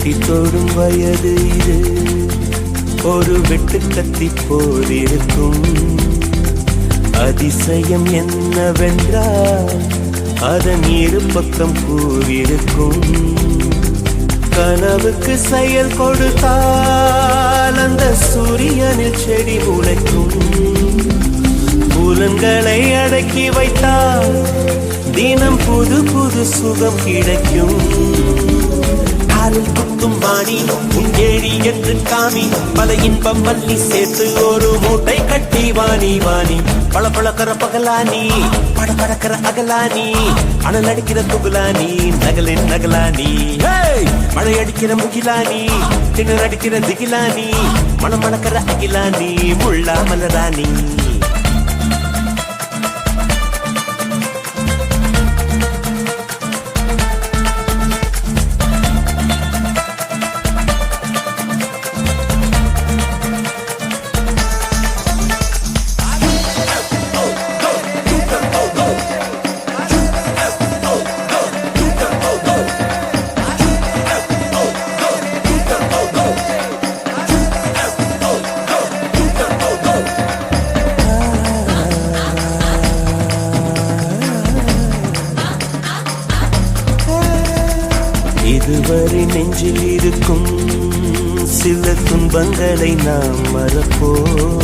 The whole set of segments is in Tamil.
எட்டி தொடும் வயது இது, ஒரு வெட்டு கத்தி போலிருக்கும். அதிசயம் என்னவென்றால் அதன் இரு பக்கம் பூவிருக்கும். கனவுக்கு செயல் கொடுத்தால் அந்த சூரியனில் செடி முளைக்கும். புலன்களை அடக்கி வைத்தால் தினம் புது புது சுகம் கிடைக்கும். காலில் குத்தும் வாணி உன் ஏழி என்று காமி, பல இன்பம் மல்லி சேர்த்து ஒரு மூட்டை கட்டி வாணி வாணி. பல பழக்கிற பகலானி, பட படக்கிற அகலானி, அனல் அடிக்கிற துகுலானி, நகலின் நகலானி. மழை அடிக்கிற முகிலானி, திணர் அடிக்கிற திகிலானி, மனம் மணக்கிற அகிலானி, முள்ளா மலராணி. இதுவரை நெஞ்சில் இருக்கும் சில துன்பங்களை நாம் மறப்போம்.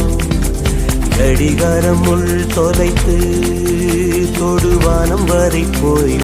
கடிகாரம் உள் தொலைத்து தொடுவானம் வரை போய்